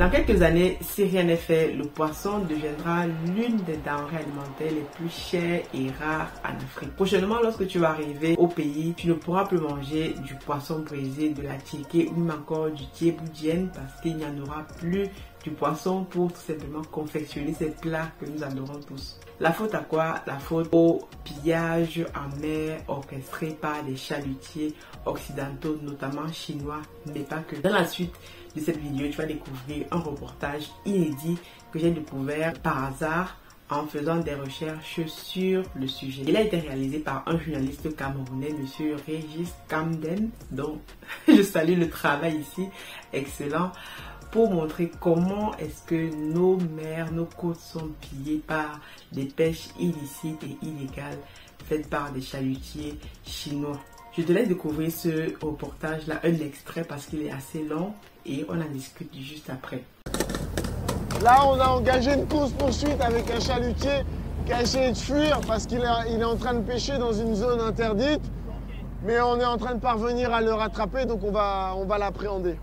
Dans quelques années, si rien n'est fait, le poisson deviendra l'une des denrées alimentaires les plus chères et rares en Afrique. Prochainement, lorsque tu vas arriver au pays, tu ne pourras plus manger du poisson brisé, de la tiéké ou même encore du thiéboudienne parce qu'il n'y en aura plus du poisson pour tout simplement confectionner ces plats que nous adorons tous. La faute à quoi? La faute au pillage en mer orchestré par des chalutiers occidentaux, notamment chinois, mais pas que. Dans la suite de cette vidéo, tu vas découvrir un reportage inédit que j'ai découvert par hasard en faisant des recherches sur le sujet. Il a été réalisé par un journaliste camerounais, monsieur Régis Kamden, dont je salue le travail ici, excellent, pour montrer comment est-ce que nos mers, nos côtes sont pillées par des pêches illicites et illégales faites par des chalutiers chinois. Je te laisse découvrir ce reportage-là, un extrait parce qu'il est assez long et on en discute juste après. Là, on a engagé une course-poursuite avec un chalutier qui a essayé de fuir parce qu'il est en train de pêcher dans une zone interdite. Mais on est en train de parvenir à le rattraper, donc on va l'appréhender.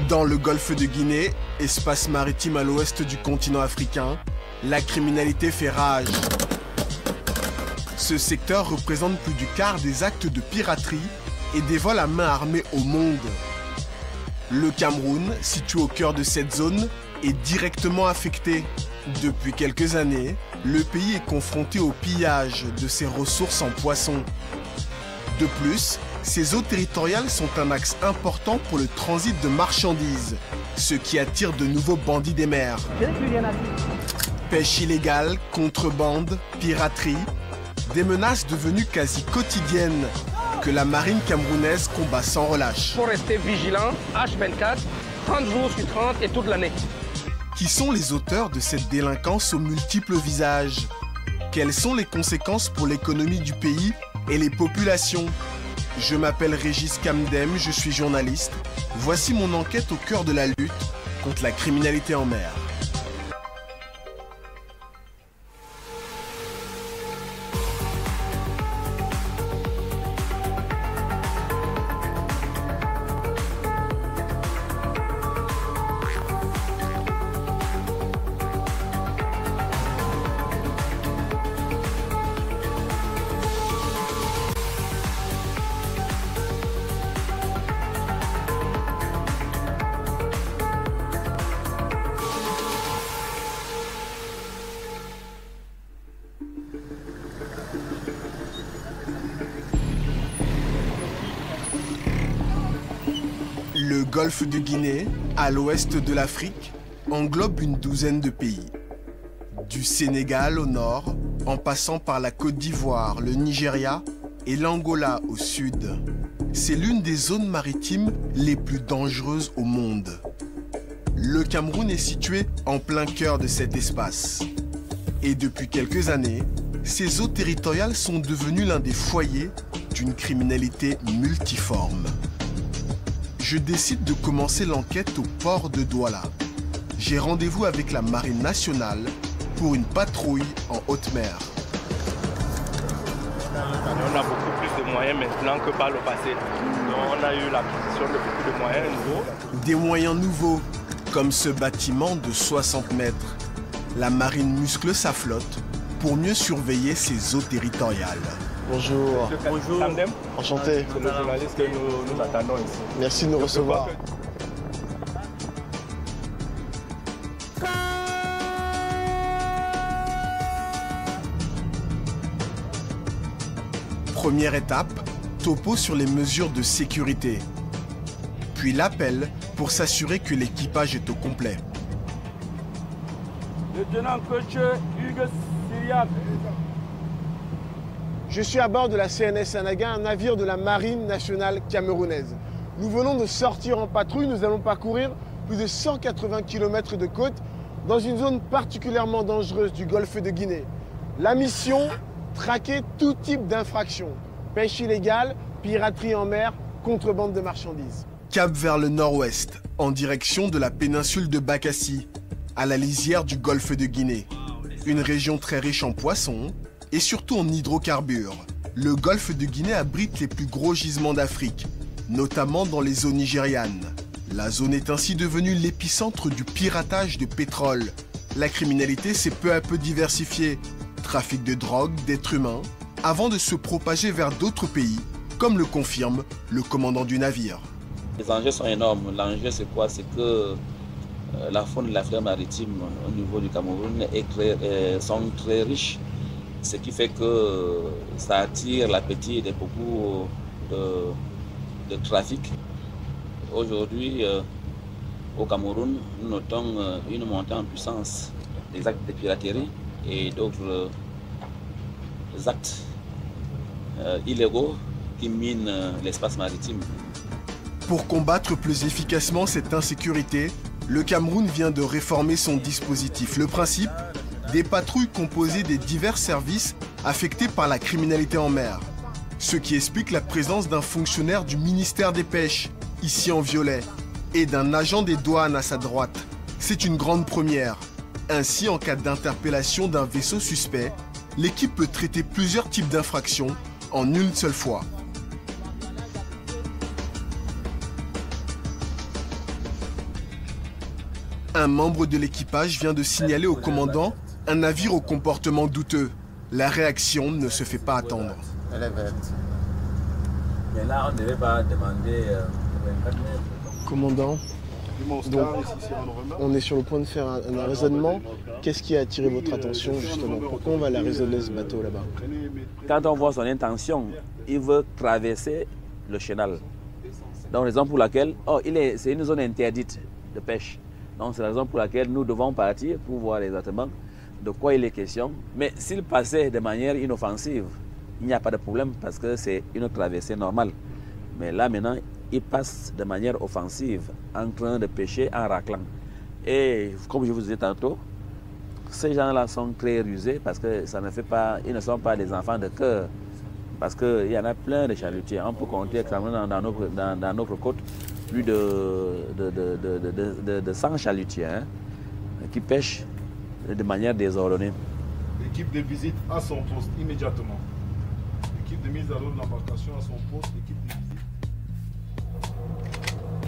Dans le golfe de Guinée, espace maritime à l'ouest du continent africain, la criminalité fait rage. Ce secteur représente plus du quart des actes de piraterie et des vols à main armée au monde. Le Cameroun, situé au cœur de cette zone, est directement affecté. Depuis quelques années, le pays est confronté au pillage de ses ressources en poissons. De plus, ces eaux territoriales sont un axe important pour le transit de marchandises, ce qui attire de nouveaux bandits des mers. Pêche illégale, contrebande, piraterie, des menaces devenues quasi quotidiennes que la marine camerounaise combat sans relâche. Il faut rester vigilant, H24, 30 jours sur 30 et toute l'année. Qui sont les auteurs de cette délinquance aux multiples visages? Quelles sont les conséquences pour l'économie du pays et les populations? Je m'appelle Régis Kamden, je suis journaliste. Voici mon enquête au cœur de la lutte contre la criminalité en mer. Le golfe de Guinée, à l'ouest de l'Afrique, englobe une douzaine de pays. Du Sénégal au nord, en passant par la Côte d'Ivoire, le Nigeria et l'Angola au sud. C'est l'une des zones maritimes les plus dangereuses au monde. Le Cameroun est situé en plein cœur de cet espace. Et depuis quelques années, ces eaux territoriales sont devenues l'un des foyers d'une criminalité multiforme. Je décide de commencer l'enquête au port de Douala. J'ai rendez-vous avec la Marine nationale pour une patrouille en haute mer. On a beaucoup plus de moyens maintenant que par le passé. Donc on a eu l'acquisition de beaucoup de moyens nouveaux. Des moyens nouveaux, comme ce bâtiment de 60 mètres. La Marine muscle sa flotte pour mieux surveiller ses eaux territoriales. Bonjour. Bonjour. Kamden. Enchanté. C'est le journaliste que nous attendons ici. Merci de nous recevoir. Première étape, topo sur les mesures de sécurité. Puis l'appel pour s'assurer que l'équipage est au complet. Lieutenant-coach Hugues Syriac. Je suis à bord de la CNS Sanaga, un navire de la Marine nationale camerounaise. Nous venons de sortir en patrouille, nous allons parcourir plus de 180 km de côte dans une zone particulièrement dangereuse du golfe de Guinée. La mission, traquer tout type d'infraction. Pêche illégale, piraterie en mer, contrebande de marchandises. Cap vers le nord-ouest, en direction de la péninsule de Bakassi, à la lisière du golfe de Guinée. Une région très riche en poissons et surtout en hydrocarbures. Le golfe de Guinée abrite les plus gros gisements d'Afrique, notamment dans les eaux nigérianes. La zone est ainsi devenue l'épicentre du piratage de pétrole. La criminalité s'est peu à peu diversifiée. Trafic de drogue, d'êtres humains, avant de se propager vers d'autres pays, comme le confirme le commandant du navire. Les enjeux sont énormes. L'enjeu, c'est quoi? C'est que la faune de la filière maritime au niveau du Cameroun sont très riches. Ce qui fait que ça attire l'appétit de beaucoup de trafic. Aujourd'hui, au Cameroun, nous notons une montée en puissance des actes de piraterie et d'autres actes illégaux qui minent l'espace maritime. Pour combattre plus efficacement cette insécurité, le Cameroun vient de réformer son dispositif. Le principe, des patrouilles composées des divers services affectés par la criminalité en mer. Ce qui explique la présence d'un fonctionnaire du ministère des Pêches, ici en violet, et d'un agent des douanes à sa droite. C'est une grande première. Ainsi, en cas d'interpellation d'un vaisseau suspect, l'équipe peut traiter plusieurs types d'infractions en une seule fois. Un membre de l'équipage vient de signaler au commandant un navire au comportement douteux. La réaction ne se fait pas attendre. Elle est verte. Mais là, on ne devait pas demander 24 mètres. Commandant, donc, on est sur le point de faire un raisonnement. Qu'est-ce qui a attiré votre attention justement? Pourquoi on va la raisonner ce bateau là-bas? Quand on voit son intention, il veut traverser le chenal. Donc, raison pour laquelle, c'est une zone interdite de pêche. Donc, c'est la raison pour laquelle nous devons partir pour voir exactement de quoi il est question. Mais s'il passait de manière inoffensive, il n'y a pas de problème parce que c'est une traversée normale. Mais là, maintenant, il passe de manière offensive en train de pêcher en raclant. Et comme je vous disais tantôt, ces gens-là sont très rusés parce que ça ne fait pas, ils ne sont pas des enfants de cœur. Parce qu'il y en a plein de chalutiers. On peut compter dans notre côte plus de 100 chalutiers qui pêchent de manière désordonnée. L'équipe de visite à son poste immédiatement. L'équipe de mise à l'eau de l'embarcation à son poste, l'équipe de visite.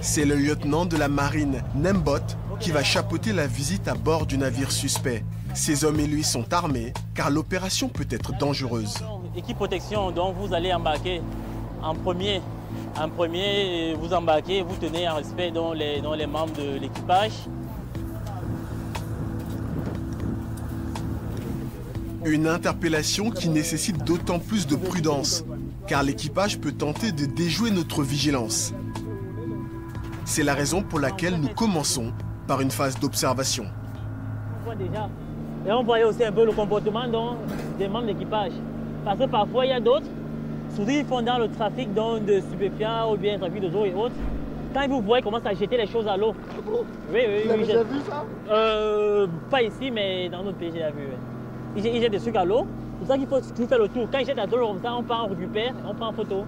C'est le lieutenant de la marine, Nembot, qui va chapeauter la visite à bord du navire suspect. Ces hommes et lui sont armés, car l'opération peut être dangereuse. Équipe protection, donc vous allez embarquer en premier. En premier, vous embarquez, vous tenez en respect dans les membres de l'équipage. Une interpellation qui nécessite d'autant plus de prudence, car l'équipage peut tenter de déjouer notre vigilance. C'est la raison pour laquelle nous commençons par une phase d'observation. On voit déjà, et on voyait aussi un peu le comportement des membres d'équipage. Parce que parfois, il y a d'autres, surtout ils font dans le trafic de stupéfiants ou bien trafic de eau et autres. Quand ils vous voient, ils commencent à jeter les choses à l'eau. Oui. Vous avez déjà vu ça? Pas ici, mais dans notre pays, j'ai vu. Ils jettent des trucs à l'eau. C'est pour ça qu'il faut tout faire le tour. Quand ils jettent à l'eau comme ça, on part, on récupère, on prend en photo.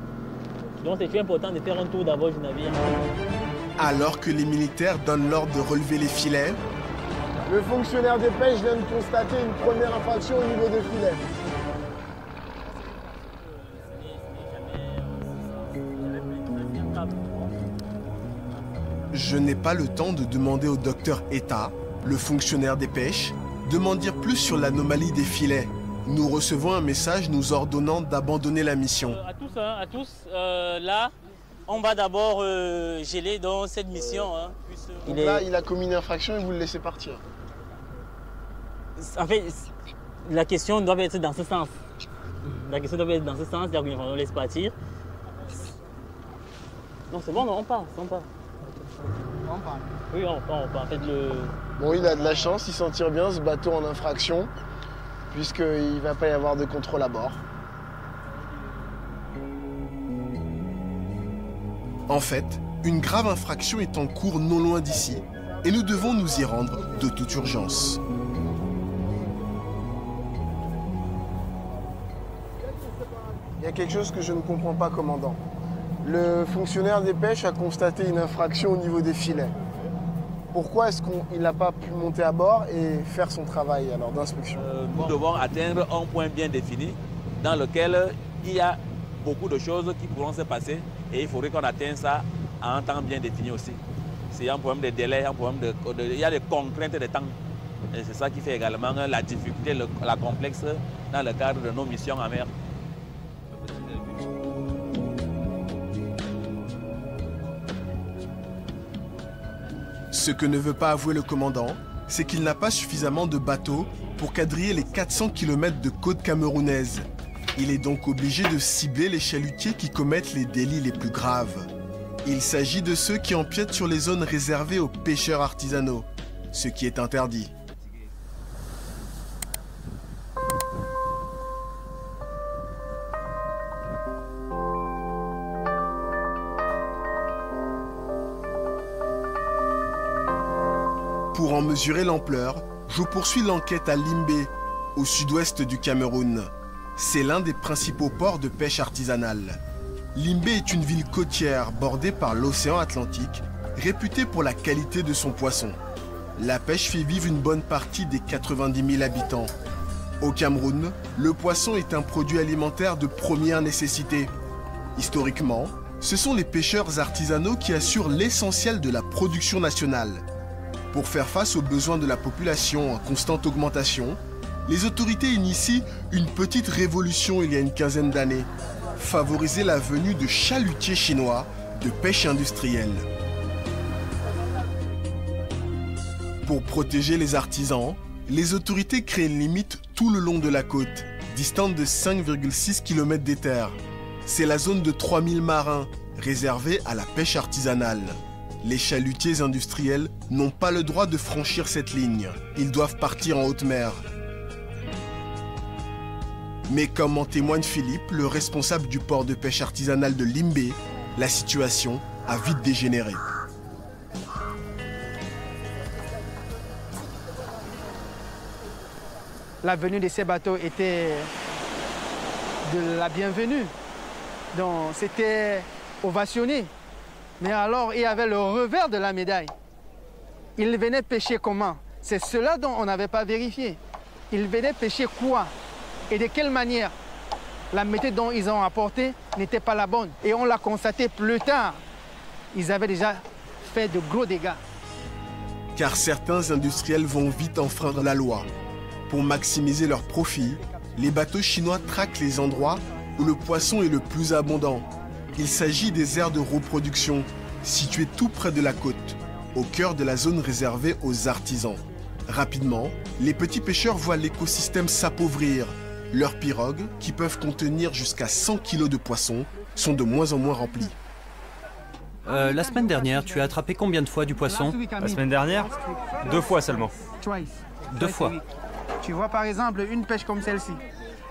Donc c'est très important de faire un tour d'abord du navire. Alors que les militaires donnent l'ordre de relever les filets, le fonctionnaire des pêches vient de constater une première infraction au niveau des filets. je n'ai pas le temps de demander au docteur Eta, le fonctionnaire des pêches, de m'en dire plus sur l'anomalie des filets. Nous recevons un message nous ordonnant d'abandonner la mission. À tous, là, on va d'abord geler dans cette mission. Donc là, il a commis une infraction et vous le laissez partir. En fait, la question doit être dans ce sens. La question doit être dans ce sens, c'est-à-dire qu'on laisse partir. Non, c'est bon, non, on part. On part. Oui, on part. En fait, Bon, il a de la chance, il s'en tire bien, ce bateau en infraction, puisqu'il ne va pas y avoir de contrôle à bord. En fait, une grave infraction est en cours non loin d'ici, et nous devons nous y rendre de toute urgence. Il y a quelque chose que je ne comprends pas, commandant. Le fonctionnaire des pêches a constaté une infraction au niveau des filets. Pourquoi est-ce qu'il n'a pas pu monter à bord et faire son travail alors d'inspection? Nous devons atteindre un point bien défini dans lequel il y a beaucoup de choses qui pourront se passer et il faudrait qu'on atteigne ça à un temps bien défini aussi. C'est un problème de délai, un problème il y a des contraintes de temps. Et c'est ça qui fait également la difficulté, la complexe dans le cadre de nos missions en mer. Ce que ne veut pas avouer le commandant, c'est qu'il n'a pas suffisamment de bateaux pour quadriller les 400 km de côte camerounaise. Il est donc obligé de cibler les chalutiers qui commettent les délits les plus graves. Il s'agit de ceux qui empiètent sur les zones réservées aux pêcheurs artisanaux, ce qui est interdit. Pour en mesurer l'ampleur, je poursuis l'enquête à Limbé, au sud-ouest du Cameroun. C'est l'un des principaux ports de pêche artisanale. Limbé est une ville côtière bordée par l'océan Atlantique, réputée pour la qualité de son poisson. La pêche fait vivre une bonne partie des 90 000 habitants. Au Cameroun, le poisson est un produit alimentaire de première nécessité. Historiquement, ce sont les pêcheurs artisanaux qui assurent l'essentiel de la production nationale. Pour faire face aux besoins de la population en constante augmentation, les autorités initient une petite révolution il y a une quinzaine d'années. Favoriser la venue de chalutiers chinois de pêche industrielle. Pour protéger les artisans, les autorités créent une limite tout le long de la côte, distante de 5,6 km des terres. C'est la zone de 3000 marins, réservée à la pêche artisanale. Les chalutiers industriels n'ont pas le droit de franchir cette ligne. Ils doivent partir en haute mer. Mais comme en témoigne Philippe, le responsable du port de pêche artisanale de Limbé, la situation a vite dégénéré. La venue de ces bateaux était de la bienvenue. Donc c'était ovationné. Mais alors, il y avait le revers de la médaille. Ils venaient pêcher comment? C'est cela dont on n'avait pas vérifié. Ils venaient pêcher quoi? Et de quelle manière? La méthode dont ils ont apporté n'était pas la bonne. Et on l'a constaté plus tard. Ils avaient déjà fait de gros dégâts. Car certains industriels vont vite enfreindre la loi. Pour maximiser leurs profits, les bateaux chinois traquent les endroits où le poisson est le plus abondant. Il s'agit des aires de reproduction, situées tout près de la côte, au cœur de la zone réservée aux artisans. Rapidement, les petits pêcheurs voient l'écosystème s'appauvrir. Leurs pirogues, qui peuvent contenir jusqu'à 100 kg de poissons, sont de moins en moins remplies. La semaine dernière, tu as attrapé combien de fois du poisson? La semaine dernière, 2 fois seulement. 2 fois. Tu vois par exemple une pêche comme celle-ci,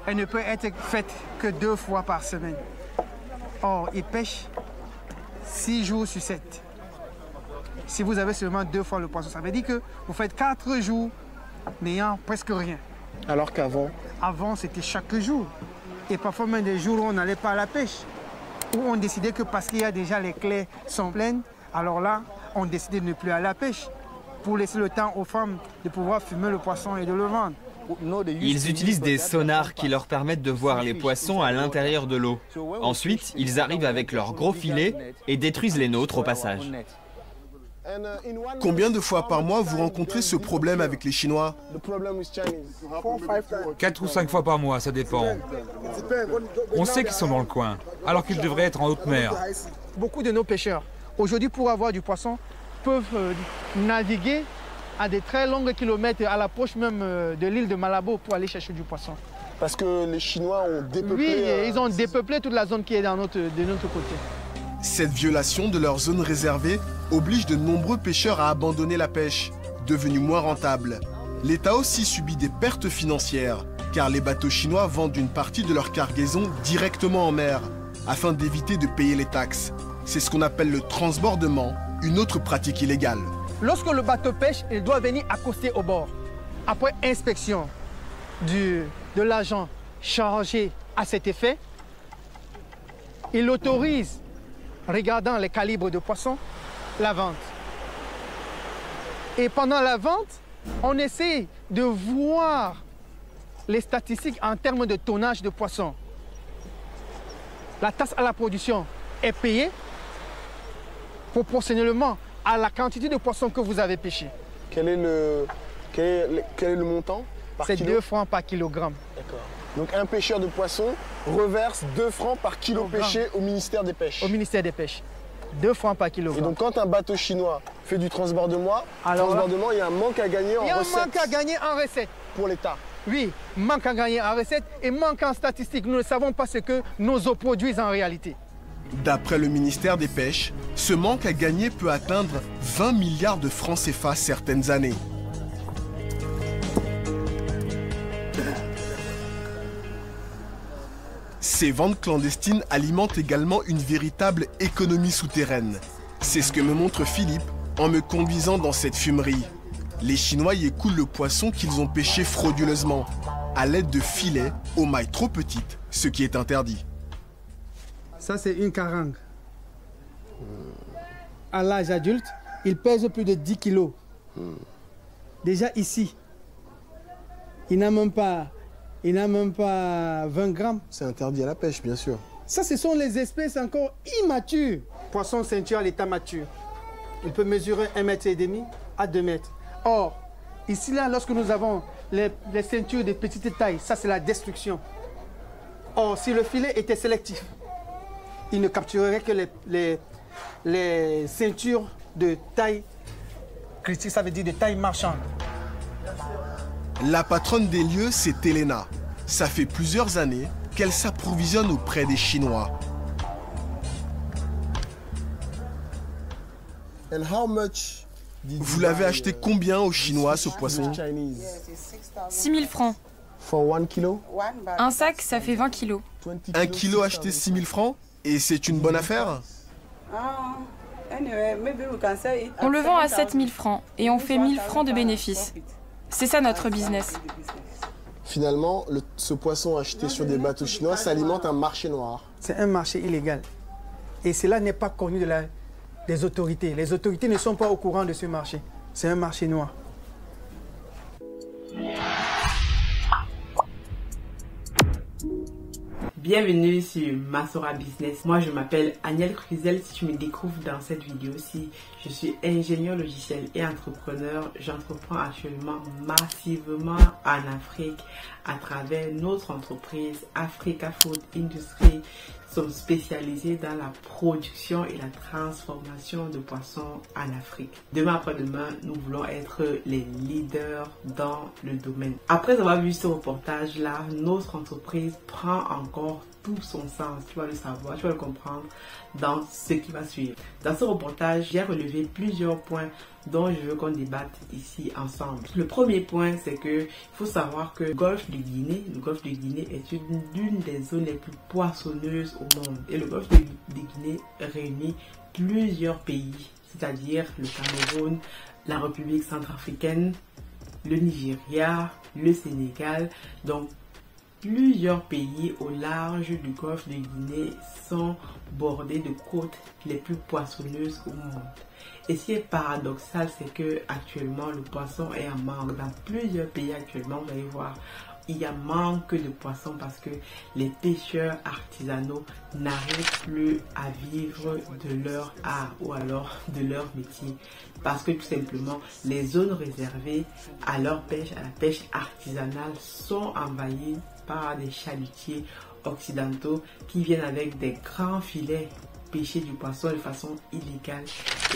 elle ne peut être faite que 2 fois par semaine. Or, ils pêchent 6 jours sur 7. Si vous avez seulement 2 fois le poisson, ça veut dire que vous faites 4 jours n'ayant presque rien. Alors qu'avant? Avant, c'était chaque jour. Et parfois même des jours où on n'allait pas à la pêche. Où on décidait que parce qu'il y a déjà les clés sont pleines, alors là, on décidait de ne plus aller à la pêche. Pour laisser le temps aux femmes de pouvoir fumer le poisson et de le vendre. Ils utilisent des sonars qui leur permettent de voir les poissons à l'intérieur de l'eau. Ensuite, ils arrivent avec leurs gros filets et détruisent les nôtres au passage. Combien de fois par mois vous rencontrez ce problème avec les Chinois? 4 ou 5 fois par mois, ça dépend. On sait qu'ils sont dans le coin, alors qu'ils devraient être en haute mer. Beaucoup de nos pêcheurs, aujourd'hui pour avoir du poisson, peuvent naviguer à des très longs kilomètres, à l'approche même de l'île de Malabo pour aller chercher du poisson. Parce que les Chinois ont dépeuplé... Oui, ils ont dépeuplé toute la zone qui est de notre côté. Cette violation de leur zone réservée oblige de nombreux pêcheurs à abandonner la pêche, devenue moins rentable. L'État aussi subit des pertes financières, car les bateaux chinois vendent une partie de leur cargaison directement en mer, afin d'éviter de payer les taxes. C'est ce qu'on appelle le transbordement, une autre pratique illégale. Lorsque le bateau pêche, il doit venir accoster au bord. Après inspection de l'agent chargé à cet effet, il autorise, regardant les calibres de poissons, la vente. Et pendant la vente, on essaie de voir les statistiques en termes de tonnage de poissons. La taxe à la production est payée proportionnellement à la quantité de poissons que vous avez pêché. Quel est le montant par C'est kilo? 2 francs par kilogramme. D'accord. Donc un pêcheur de poissons reverse 2 francs par kilo pêché au ministère des Pêches. Au ministère des Pêches. 2 francs par kilogramme. Et donc quand un bateau chinois fait du transbordement, il y a un manque à gagner en recettes. Il y a un manque à gagner en recettes. Pour l'État. Oui, manque à gagner en recettes et manque en statistiques. Nous ne savons pas ce que nos eaux produisent en réalité. D'après le ministère des Pêches, ce manque à gagner peut atteindre 20 milliards de francs CFA certaines années. Ces ventes clandestines alimentent également une véritable économie souterraine. C'est ce que me montre Philippe en me conduisant dans cette fumerie. Les Chinois y écoulent le poisson qu'ils ont pêché frauduleusement, à l'aide de filets aux mailles trop petites, ce qui est interdit. Ça, c'est une carangue. À l'âge adulte, il pèse plus de 10 kilos. Déjà ici, il n'a même pas 20 grammes. C'est interdit à la pêche, bien sûr. Ça, ce sont les espèces encore immatures. Poisson ceinture à l'état mature. Il peut mesurer 1,5 m à 2 mètres. Or, ici, là, lorsque nous avons les ceintures de petite taille, ça, c'est la destruction. Or, si le filet était sélectif, il ne capturerait que les ceintures de taille critique, ça veut dire de taille marchande. La patronne des lieux, c'est Elena. Ça fait plusieurs années qu'elle s'approvisionne auprès des Chinois. Vous l'avez acheté combien aux Chinois, ce poisson? 6 000 francs. Un sac, ça fait 20 kilos. 1 kilo acheté 6 000 francs? Et c'est une bonne affaire? On le vend à 7 000 francs et on fait 1 000 francs de bénéfices. C'est ça notre business. Finalement, ce poisson acheté sur des bateaux chinois, ça alimente un marché noir. C'est un marché illégal. Et cela n'est pas connu des autorités. Les autorités ne sont pas au courant de ce marché. C'est un marché noir. Bienvenue sur Masora Business. Moi, je m'appelle Aniel Cruzel. Si tu me découvres dans cette vidéo-ci, je suis ingénieur logiciel et entrepreneur. J'entreprends actuellement massivement en Afrique à travers notre entreprise Africa Food Industry. Nous sommes spécialisés dans la production et la transformation de poissons en Afrique. Demain après-demain, nous voulons être les leaders dans le domaine. Après avoir vu ce reportage-là, notre entreprise prend encore tout son sens. Tu vas le savoir, tu vas le comprendre dans ce qui va suivre. Dans ce reportage, j'ai relevé plusieurs points dont je veux qu'on débatte ici ensemble. Le premier point, c'est que il faut savoir que le golfe de Guinée est l'une des zones les plus poissonneuses au monde. Et le golfe de Guinée réunit plusieurs pays, c'est-à-dire le Cameroun, la République centrafricaine, le Nigeria, le Sénégal. Donc, plusieurs pays au large du golfe de Guinée sont bordés de côtes les plus poissonneuses au monde. Et ce qui est paradoxal, c'est que actuellement le poisson est en manque. Dans plusieurs pays actuellement, vous allez voir, il y a manque de poissons parce que les pêcheurs artisanaux n'arrivent plus à vivre de leur art ou alors de leur métier. Parce que tout simplement, les zones réservées à leur pêche, à la pêche artisanale, sont envahies par des chalutiers occidentaux qui viennent avec des grands filets pêcher du poisson de façon illégale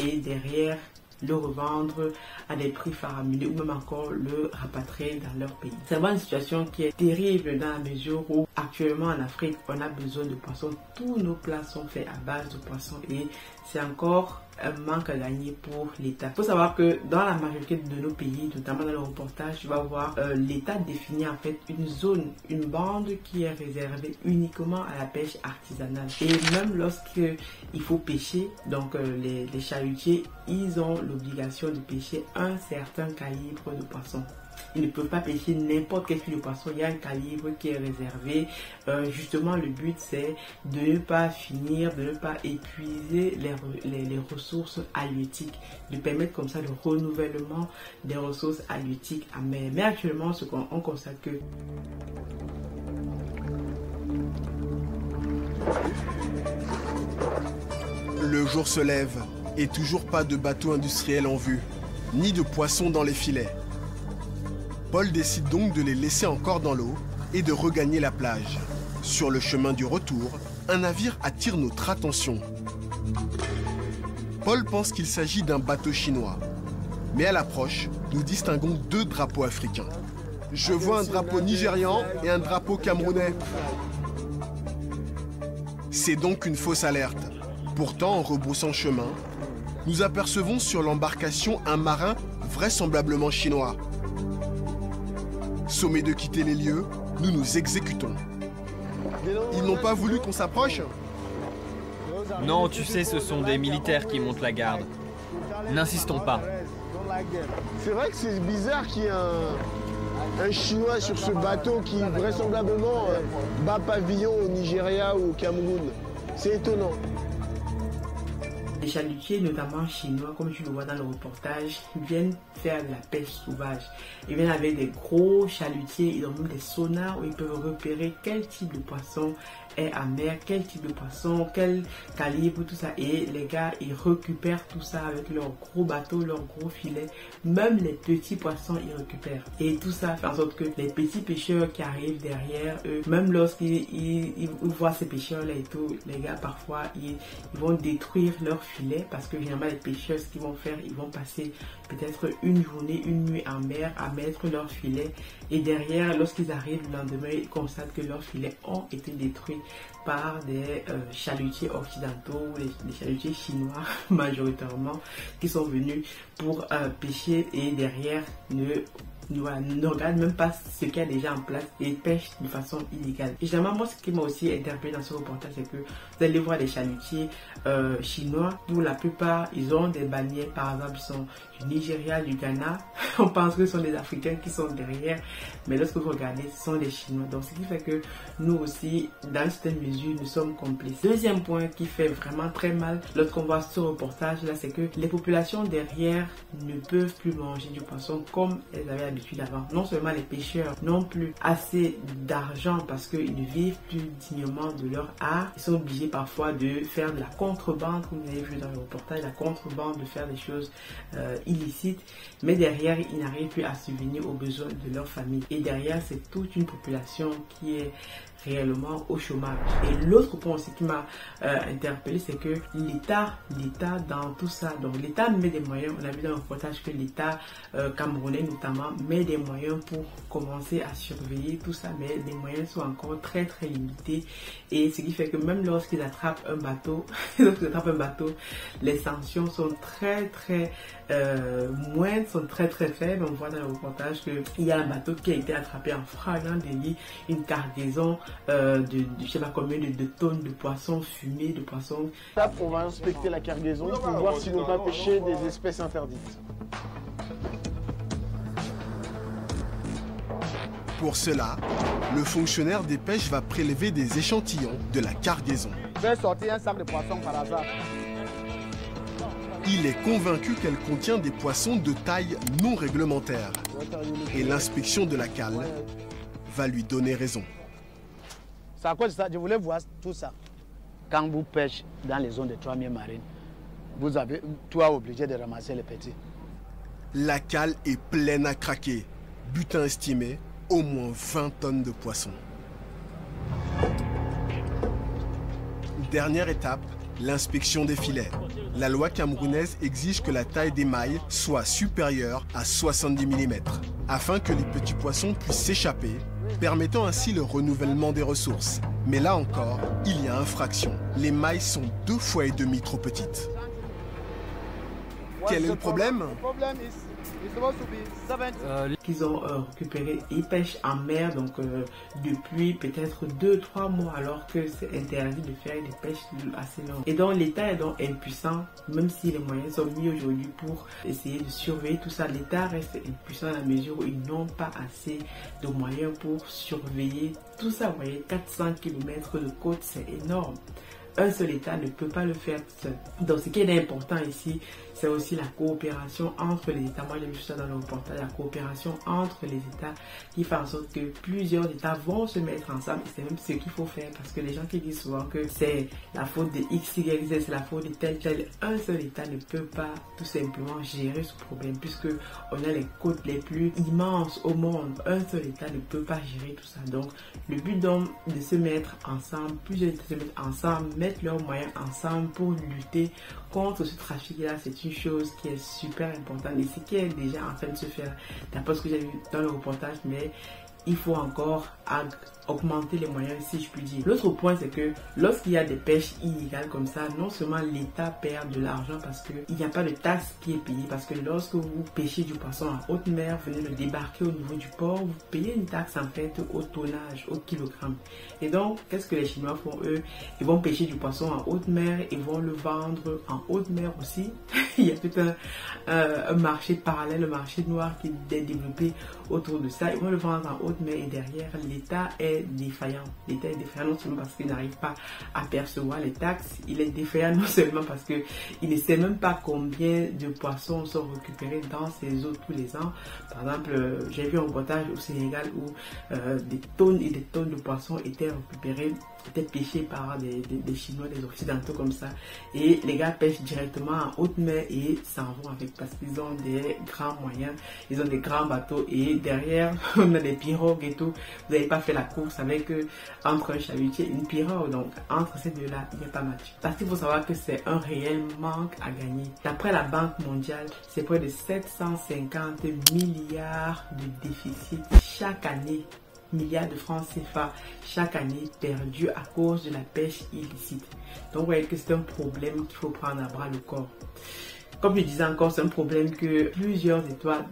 et derrière le revendre à des prix faramineux ou même encore le rapatrier dans leur pays. C'est vraiment une situation qui est terrible dans la mesure où actuellement en Afrique on a besoin de poissons. Tous nos plats sont faits à base de poissons et c'est encore un manque à gagner pour l'État. Il faut savoir que dans la majorité de nos pays, notamment dans le reportage, tu vas voir l'État définit en fait une zone, une bande qui est réservée uniquement à la pêche artisanale. Et même lorsqu'il faut pêcher, donc les chalutiers, ils ont l'obligation de pêcher un certain calibre de poisson. Ils ne peuvent pas pêcher n'importe quel type de poisson. Il y a un calibre qui est réservé. Justement, le but, c'est de ne pas finir, de ne pas épuiser les ressources halieutiques, de permettre comme ça le renouvellement des ressources halieutiques en mer. Mais actuellement, on constate que le jour se lève Et toujours pas de bateau industriel en vue, ni de poissons dans les filets. Paul décide donc de les laisser encore dans l'eau et de regagner la plage. Sur le chemin du retour, un navire attire notre attention. Paul pense qu'il s'agit d'un bateau chinois. Mais à l'approche, nous distinguons deux drapeaux africains. Je vois un drapeau nigérian et un drapeau camerounais. C'est donc une fausse alerte. Pourtant, en rebroussant chemin, nous apercevons sur l'embarcation un marin vraisemblablement chinois. Sommés de quitter les lieux, nous nous exécutons. Ils n'ont pas voulu qu'on s'approche? Non, tu sais, ce sont des militaires qui montent la garde. N'insistons pas. C'est vrai que c'est bizarre qu'il y ait un Chinois sur ce bateau qui vraisemblablement bat pavillon au Nigeria ou au Cameroun. C'est étonnant. Les chalutiers, notamment chinois, comme tu le vois dans le reportage, viennent faire de la pêche sauvage. Ils viennent avec des gros chalutiers, ils ont même des sonars où ils peuvent repérer quel type de poisson est en mer, quel type de poisson, quel calibre, tout ça. Et les gars, ils récupèrent tout ça avec leur gros bateau, leur gros filet. Même les petits poissons, ils récupèrent. Et tout ça fait en sorte que les petits pêcheurs qui arrivent derrière eux, même lorsqu'ils voient ces pêcheurs-là et tout, les gars, parfois, ils vont détruire leur filet parce que généralement, les pêcheurs, ce qu'ils vont faire, ils vont passer peut-être une journée, une nuit en mer à mettre leur filet. Et derrière, lorsqu'ils arrivent le lendemain, ils constatent que leurs filets ont été détruits par des chalutiers occidentaux, les chalutiers chinois majoritairement, qui sont venus pour pêcher et derrière ne regardent même pas ce qu'il y a déjà en place et pêchent de façon illégale. Et généralement, moi, ce qui m'a aussi interpellé dans ce reportage, c'est que vous allez voir des chalutiers chinois, où la plupart, ils ont des bannières, par exemple, ils sont du Nigeria, du Ghana. On pense que ce sont des Africains qui sont derrière, mais lorsque vous regardez, ce sont des Chinois. Donc, ce qui fait que nous aussi, dans certaines mesures, nous sommes complices. Deuxième point qui fait vraiment très mal lorsqu'on voit ce reportage-là, c'est que les populations derrière ne peuvent plus manger du poisson comme elles avaient l'habitude avant. Non seulement les pêcheurs n'ont plus assez d'argent parce qu'ils ne vivent plus dignement de leur art, ils sont obligés parfois de faire de la contrebande, comme vous avez vu dans le reportage, la contrebande, de faire des choses illicites, mais derrière, ils n'arrivent plus à subvenir aux besoins de leur famille. Et derrière, c'est toute une population qui est réellement au chômage. Et l'autre point aussi qui m'a interpellé, c'est que l'État dans tout ça, donc l'État met des moyens, on a vu dans le reportage que l'État camerounais notamment met des moyens pour commencer à surveiller tout ça, mais les moyens sont encore très très limités, et ce qui fait que même lorsqu'ils attrapent un bateau, les sanctions sont très très moindres, sont très très faibles. On voit dans le reportage qu'il y a un bateau qui a été attrapé en flagrant délit, une cargaison de je sais pas combien de tonnes de poissons fumés, de poissons. On va inspecter la cargaison pour voir s'ils n'ont pas pêché des espèces interdites. Pour cela, le fonctionnaire des pêches va prélever des échantillons de la cargaison. Je vais sortir un sac de poissons par hasard. Il est convaincu qu'elle contient des poissons de taille non réglementaire. Et l'inspection de la cale va lui donner raison. C'est à cause de ça, je voulais voir tout ça. Quand vous pêchez dans les zones de 3000 marines, vous avez toi obligé de ramasser les petits. La cale est pleine à craquer. Butin estimé, au moins 20 tonnes de poissons. Dernière étape, l'inspection des filets. La loi camerounaise exige que la taille des mailles soit supérieure à 70 mm, afin que les petits poissons puissent s'échapper, permettant ainsi le renouvellement des ressources. Mais là encore, il y a infraction. Les mailles sont 2,5 fois trop petites. Quel est le problème ? Qu'ils ont récupéré, ils pêchent en mer donc depuis peut-être 2-3 mois, alors que c'est interdit de faire des pêches assez longues. Et donc l'État est donc impuissant, même si les moyens sont mis aujourd'hui pour essayer de surveiller tout ça. L'État reste impuissant dans la mesure où ils n'ont pas assez de moyens pour surveiller tout ça. Vous voyez, 400 km de côte, c'est énorme. un seul État ne peut pas le faire seul. Donc ce qui est important ici, c'est aussi la coopération entre les États. Moi j'ai vu ça dans le reportage, la coopération entre les États qui fait en sorte que plusieurs États vont se mettre ensemble. C'est même ce qu'il faut faire, parce que les gens qui disent souvent que c'est la faute de X, Y, Z, c'est la faute de tel, un seul État ne peut pas tout simplement gérer ce problème, puisque on a les côtes les plus immenses au monde. Un seul État ne peut pas gérer tout ça. Donc le but donc de se mettre ensemble, plusieurs États se mettent ensemble, mettre leurs moyens ensemble pour lutter contre ce trafic-là, c'est une chose qui est super importante et ce qui est déjà en train de se faire, d'après ce que j'ai vu dans le reportage, mais il faut encore augmenter les moyens, si je puis dire. L'autre point, c'est que lorsqu'il y a des pêches illégales comme ça, non seulement l'État perd de l'argent parce qu'il n'y a pas de taxe qui est payée, parce que lorsque vous pêchez du poisson en haute mer, venez le débarquer au niveau du port, vous payez une taxe en fait au tonnage, au kilogramme. Et donc, qu'est-ce que les Chinois font eux? Ils vont pêcher du poisson en haute mer, ils vont le vendre en haute mer aussi. Il y a tout un marché parallèle, un marché noir qui est développé autour de ça. Ils vont le vendre en haute mer et derrière, l'État est défaillant. L'État est défaillant non seulement parce qu'il n'arrive pas à percevoir les taxes, il est défaillant non seulement parce qu'il ne sait même pas combien de poissons sont récupérés dans ses eaux tous les ans. Par exemple, j'ai vu un reportage au Sénégal où des tonnes et des tonnes de poissons étaient récupérés, étaient pêchés par des Chinois, des Occidentaux comme ça. Et les gars pêchent directement en haute mer et s'en vont avec, parce qu'ils ont des grands moyens, ils ont des grands bateaux et derrière on a des pirogues et tout. Vous n'avez pas fait la course avec entre un chalutier et une pirogue, donc entre ces deux-là, il n'y a pas match. Parce qu'il faut savoir que c'est un réel manque à gagner. D'après la Banque mondiale, c'est près de 750 milliards de déficit chaque année, milliards de francs CFA chaque année perdus à cause de la pêche illicite. Donc vous voyez que c'est un problème qu'il faut prendre à bras le corps. Comme je disais encore, c'est un problème que plusieurs États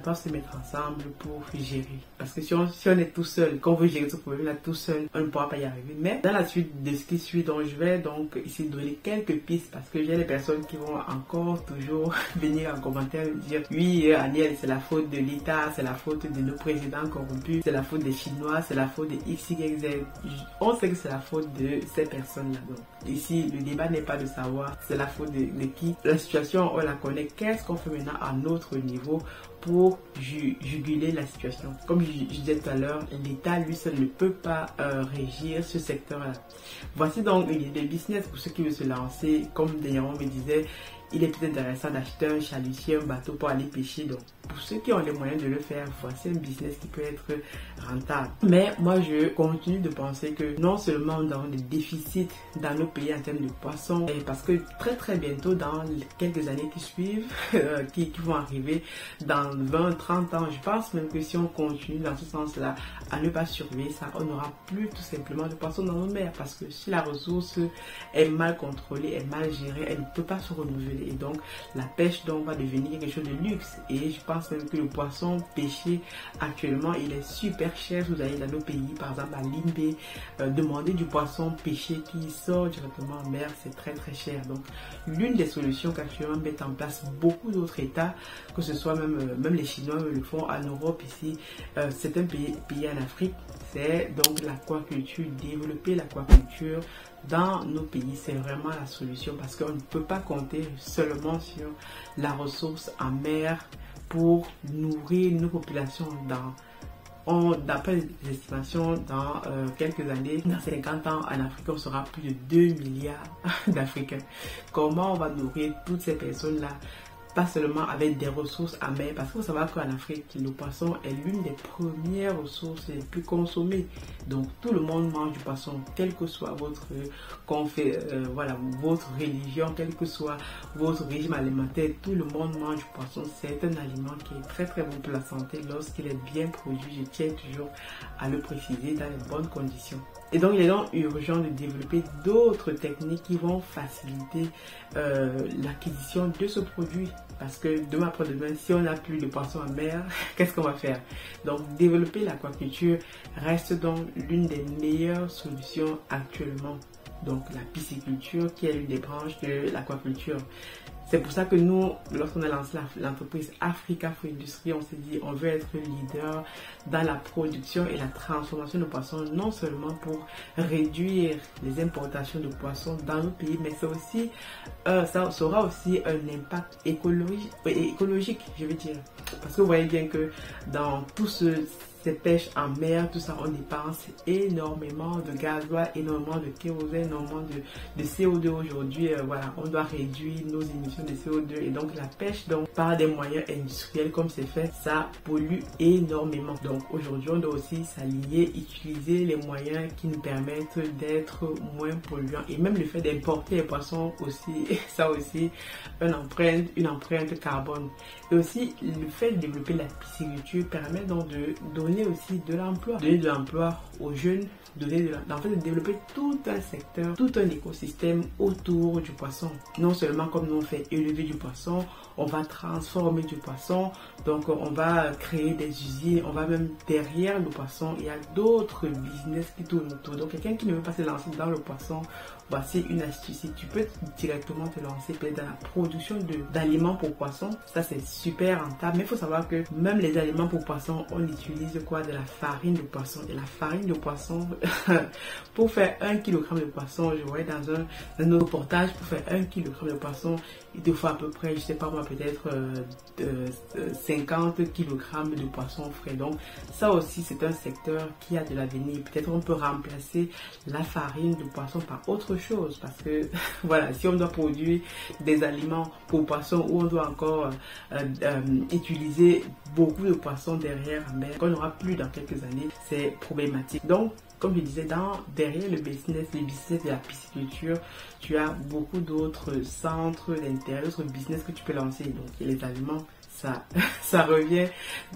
doivent se mettre ensemble pour gérer. Parce que si on est tout seul, quand on veut gérer ce problème-là tout seul, on ne pourra pas y arriver. Mais dans la suite de ce qui suit, donc je vais donc ici donner quelques pistes, parce que j'ai des personnes qui vont encore toujours venir en commentaire me dire oui, Aniel, c'est la faute de l'État, c'est la faute de nos présidents corrompus, c'est la faute des Chinois, c'est la faute de X, Y, Z. On sait que c'est la faute de ces personnes-là. Donc ici, le débat n'est pas de savoir c'est la faute de qui. La situation, on la connaît. Qu'est-ce qu'on fait maintenant à notre niveau pour juguler la situation? Comme je disais tout à l'heure, l'État lui seul ne peut pas régir ce secteur-là. Voici donc une idée de business pour ceux qui veulent se lancer. Comme dernièrement me disait, il est peut-être intéressant d'acheter un chalutier, un bateau pour aller pêcher. Donc, pour ceux qui ont les moyens de le faire, voici un business qui peut être rentable. Mais moi, je continue de penser que non seulement nous avons des déficits dans nos pays en termes de poissons, parce que très bientôt, dans quelques années qui suivent, qui vont arriver, dans 20-30 ans, je pense même que si on continue dans ce sens-là, à ne pas surveiller ça, on n'aura plus tout simplement de poissons dans nos mers. Parce que si la ressource est mal contrôlée, est mal gérée, elle ne peut pas se renouveler. Et donc, la pêche donc va devenir quelque chose de luxe. Et je pense même que le poisson pêché actuellement, il est super cher. Vous allez dans nos pays, par exemple à Limbé, demander du poisson pêché qui sort directement en mer, c'est très cher. Donc, l'une des solutions qu'actuellement mettent en place beaucoup d'autres États, que ce soit même les Chinois le font en Europe ici, c'est un pays en Afrique, c'est donc l'aquaculture, développer l'aquaculture dans nos pays, c'est vraiment la solution, parce qu'on ne peut pas compter seulement sur la ressource en mer pour nourrir nos populations. D'après les estimations, dans quelques années, dans 50 ans, en Afrique, on sera plus de 2 milliards d'Africains. Comment on va nourrir toutes ces personnes-là? Pas seulement avec des ressources en mer, parce qu'il faut savoir qu'en Afrique, le poisson est l'une des premières ressources les plus consommées. Donc tout le monde mange du poisson, quelle que soit votre votre religion, quel que soit votre régime alimentaire, tout le monde mange du poisson. C'est un aliment qui est très bon pour la santé lorsqu'il est bien produit. Je tiens toujours à le préciser, dans les bonnes conditions. Et donc il est donc urgent de développer d'autres techniques qui vont faciliter l'acquisition de ce produit. Parce que demain après-demain, si on n'a plus de poissons en mer, qu'est-ce qu'on va faire? Donc développer l'aquaculture reste donc l'une des meilleures solutions actuellement. donc la pisciculture qui est l'une des branches de l'aquaculture. C'est pour ça que nous, lorsqu'on a lancé l'entreprise Africa Food Industry, on s'est dit on veut être leader dans la production et la transformation de poissons, non seulement pour réduire les importations de poissons dans nos pays, mais c'est aussi, ça aura aussi un impact écologique, je veux dire. Parce que vous voyez bien que dans tout ces pêches en mer, tout ça, on dépense énormément de gasoil, énormément de kérosène, énormément de CO2 aujourd'hui. Voilà, on doit réduire nos émissions de CO2 et donc la pêche, donc par des moyens industriels comme c'est fait, ça pollue énormément. Donc aujourd'hui, on doit aussi s'allier, utiliser les moyens qui nous permettent d'être moins polluants et même le fait d'importer les poissons aussi, ça aussi, une empreinte carbone. Et aussi, le fait de développer la pisciculture permet donc de donner aussi de l'emploi aux jeunes, de développer tout un secteur, tout un écosystème autour du poisson. Non seulement comme nous on fait élever du poisson, on va transformer du poisson, donc on va créer des usines, on va même derrière le poisson, il y a d'autres business qui tournent autour. Donc quelqu'un qui ne veut pas se lancer dans le poisson, voici une astuce. Tu peux directement te lancer peut-être dans la production d'aliments pour poissons. Ça c'est super rentable, mais il faut savoir que même les aliments pour poissons, on utilise quoi? De la farine de poisson. Et la farine de poisson, pour faire 1 kg de poisson, je voyais dans un autre reportage, pour faire 1 kg de poisson, il te faut à peu près, je sais pas moi, peut-être 50 kg de poisson frais. Donc ça aussi c'est un secteur qui a de l'avenir. Peut-être on peut remplacer la farine de poisson par autre chose, parce que voilà, si on doit produire des aliments pour poissons où on doit encore utiliser beaucoup de poissons derrière en mer, qu'on n'aura plus dans quelques années, c'est problématique. Donc comme je disais, derrière le business de la pisciculture, tu as beaucoup d'autres centres d'intérêt, d'autres business que tu peux lancer. Donc il y a les aliments, ça revient.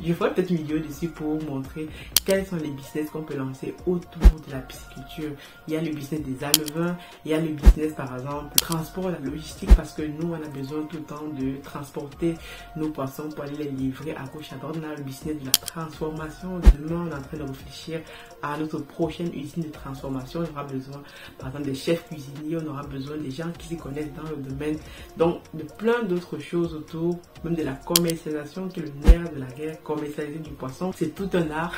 Je ferai peut-être une vidéo dessus pour montrer quels sont les business qu'on peut lancer autour de la pisciculture. Il y a le business des alevins, il y a le business par exemple transport, la logistique, parce que nous on a besoin tout le temps de transporter nos poissons pour aller les livrer à gauche à droite. On a le business de la transformation. Demain on est en train de réfléchir à notre prochaine usine de transformation. On aura besoin par exemple des chefs cuisiniers, on aura besoin des gens qui s'y connaissent dans le domaine, donc de plein d'autres choses autour, même de la commercialisation qui est le nerf de la guerre. Commercialiser du poisson, c'est tout un art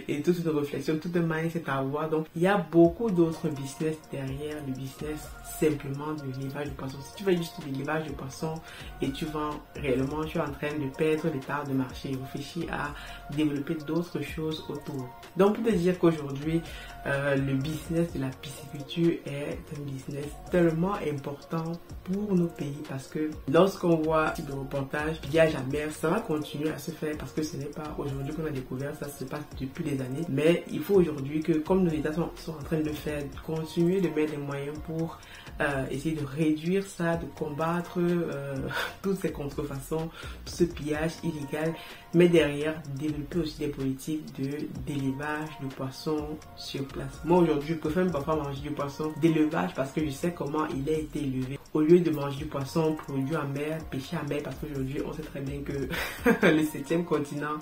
et toute une réflexion, tout un mindset à avoir. Donc il y a beaucoup d'autres business derrière le business simplement de l'élevage de poisson. Si tu fais juste de l'élevage de poisson et tu vends réellement, tu es en train de perdre des parts de marché. Réfléchis à développer d'autres choses autour. Donc pour te dire qu'aujourd'hui le business de la pisciculture est un business tellement important pour nos pays, parce que lorsqu'on voit ce reportage pillage à mer, ça va continuer à se faire, parce que ce n'est pas aujourd'hui qu'on a découvert, ça se passe depuis des années. Mais il faut aujourd'hui que, comme nos États sont en train de le faire, continuer de mettre des moyens pour essayer de réduire ça, de combattre toutes ces contrefaçons, tout ce pillage illégal, mais derrière développer aussi des politiques d'élevage de poissons sur place. Moi aujourd'hui je préfère même parfois manger du poisson d'élevage parce que je sais comment il a été élevé, au lieu de manger du poisson produit en mer, pêché en mer, parce qu'aujourd'hui on sait très bien que le 7e continent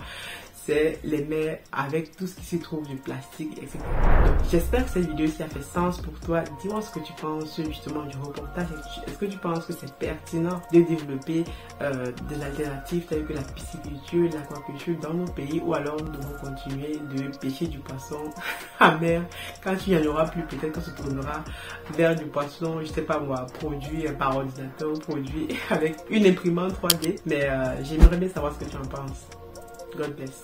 c'est les mers avec tout ce qui s'y trouve, du plastique, etc. Donc j'espère que cette vidéo-ci a fait sens pour toi. Dis-moi ce que tu penses justement du reportage. Est-ce que tu penses que c'est pertinent de développer des alternatives telles que la pisciculture, l'aquaculture dans nos pays, ou alors nous devons continuer de pêcher du poisson en mer? Quand il n'y en aura plus, peut-être qu'on se tournera vers du poisson, je sais pas moi, produit par ordinateur, produit avec une imprimante 3D. Mais j'aimerais bien savoir ce que tu en penses. God bless.